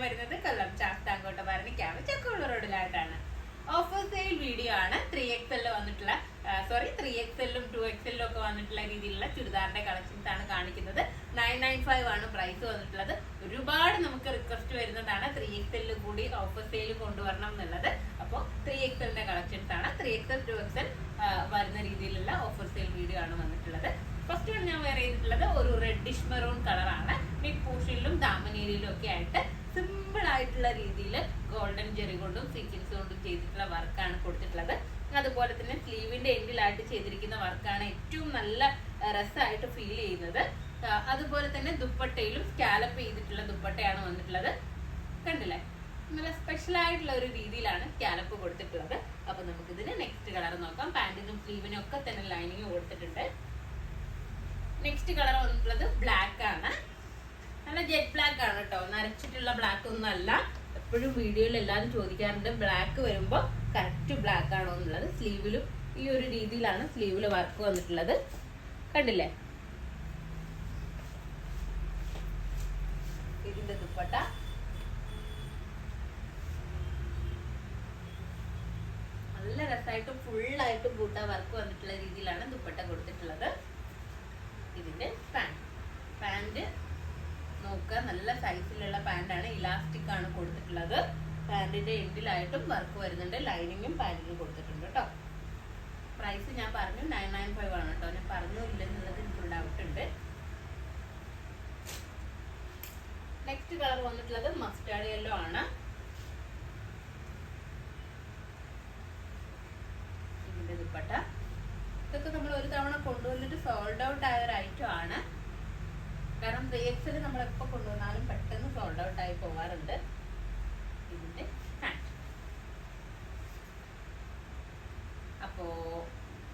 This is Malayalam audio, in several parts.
വരുന്നത് കൊല്ലം ശാസ്താംകോട്ട ഭരണിക്കാവ് ചക്കുള്ള റോഡിലായിട്ടാണ്. ഓഫർ സെയിൽ വീഡിയോ ആണ്. 3XL വന്നിട്ടുള്ള 3XL 2XL ഒക്കെ വന്നിട്ടുള്ള രീതിയിലുള്ള ചുരിദാറിന്റെ കളക്ഷൻസ് ആണ് കാണിക്കുന്നത്. 995 ആണ് പ്രൈസ് വന്നിട്ടുള്ളത്. ഒരുപാട് നമുക്ക് റിക്വസ്റ്റ് വരുന്നതാണ് 3XL കൂടി ഓഫർ സെയിൽ കൊണ്ടുവരണം എന്നുള്ളത്. അപ്പോൾ 3XL കളക്ഷൻസ് ആണ്. 3XL 2XL വരുന്ന രീതിയിലുള്ള ഓഫർ സെയിൽ വീഡിയോ ആണ് വന്നിട്ടുള്ളത്. ഫസ്റ്റ് വൺ ഞാൻ വെയർ ചെയ്തിട്ടുള്ളത് ഒരു റെഡിഷ് മെറൂൺ കളറാണ്. മിഡ് പോർഷനിലും ദാമനേരിയിലും ഒക്കെ ആയിട്ട് സിമ്പിൾ ആയിട്ടുള്ള രീതിയിൽ ഗോൾഡൻ ജെറി കൊണ്ടും സീക്വൻസ് കൊണ്ടും ചെയ്തിട്ടുള്ള വർക്കാണ് കൊടുത്തിട്ടുള്ളത്. അതുപോലെ തന്നെ സ്ലീവിന്റെ എൻഡിലായിട്ട് ചെയ്തിരിക്കുന്ന വർക്കാണ് ഏറ്റവും നല്ല രസമായിട്ട് ഫീൽ ചെയ്യുന്നത്. അതുപോലെ തന്നെ ദുപ്പട്ടയിലും സ്കാലപ്പ് ചെയ്തിട്ടുള്ള ദുപ്പട്ടയാണ് വന്നിട്ടുള്ളത്. കണ്ടില്ലേ, നല്ല സ്പെഷ്യൽ ആയിട്ടുള്ള ഒരു രീതിയിലാണ് സ്കാലപ്പ് കൊടുത്തിട്ടുള്ളത്. അപ്പൊ നമുക്കിതിന് നെക്സ്റ്റ് കളർ നോക്കാം. പാന്റിനും സ്ലീവിനും ഒക്കെ തന്നെ ലൈനിങ് കൊടുത്തിട്ടുണ്ട്. നെക്സ്റ്റ് കളർ വന്നിട്ടുള്ളത് ബ്ലാക്ക് ആണ്. നല്ല ജെറ്റ് ബ്ലാക്ക് ആണ് കേട്ടോ, നരച്ചിട്ടുള്ള ബ്ലാക്ക് ഒന്നും അല്ല. എപ്പോഴും വീഡിയോയിൽ എല്ലാവരും ചോദിക്കാറുണ്ട് ബ്ലാക്ക് വരുമ്പോൾ കറക്റ്റ് ബ്ലാക്ക് ആണോ എന്നുള്ളത്. സ്ലീവിലും ഈ ഒരു രീതിയിലാണ് സ്ലീവില് വർക്ക് വന്നിട്ടുള്ളത്. കണ്ടില്ലേ, ഇതിന്റെ ദുപ്പട്ട നല്ല രസമായിട്ട് ഫുള്ളായിട്ട് ബൂട്ട വർക്ക് വന്നിട്ടുള്ള രീതിയിലാണ് ദുപ്പട്ട കൊടുത്തിട്ടുള്ളത്. ഇതിന്റെ പാന്റ് നോക്കുക, നല്ല സൈസിലുള്ള പാന്റാണ്. ഇലാസ്റ്റിക് ആണ് കൊടുത്തിട്ടുള്ളത്. പാന്റിന്റെ എൻഡിലായിട്ടും വർക്ക് വരുന്നുണ്ട്. ലൈനിങ്ങും പാന്റിനും കൊടുത്തിട്ടുണ്ട് കേട്ടോ. പ്രൈസ് ഞാൻ പറഞ്ഞു 995 ആണ് കേട്ടോ. ഞാൻ പറഞ്ഞു ഇല്ലെന്നുള്ളത് എനിക്ക് ഡൗട്ട് ഉണ്ട്. നെക്സ്റ്റ് കളർ വന്നിട്ടുള്ളത് മസ്റ്റാർഡ് യെല്ലോ ആണ്. ഇതിന്റെ ദുപ്പട്ട ഇതൊക്കെ നമ്മൾ ഒരു തവണ കൊണ്ടുവന്നിട്ട് സോൾഡ് ഔട്ട് ആയ ഒരു ഐറ്റം ആണ്. കാരണം 3XL നമ്മൾ എപ്പോൾ കൊണ്ടുവന്നാലും പെട്ടെന്ന് സോൾഡ് ഔട്ട് ആയി പോകാറുണ്ട്. ഇതിന്റെ പാന്റ് അപ്പോ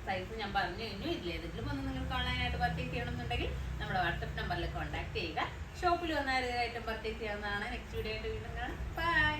സൈസ് ഞാൻ പറഞ്ഞു കഴിഞ്ഞു. ഇതിലേതെങ്കിലും ഒന്ന് നിങ്ങൾക്ക് ഓൺലൈനായിട്ട് പർച്ചേസ് ചെയ്യണമെന്നുണ്ടെങ്കിൽ നമ്മുടെ വാട്സപ്പ് നമ്പറിൽ കോൺടാക്ട് ചെയ്യുക. ഷോപ്പിൽ വന്നാൽ ഐറ്റം പർച്ചേസ് ചെയ്യാവുന്നതാണ്. നെക്സ്റ്റ് വീഡിയോ ആയിട്ട് വീണ്ടും കാണാം. ബൈ.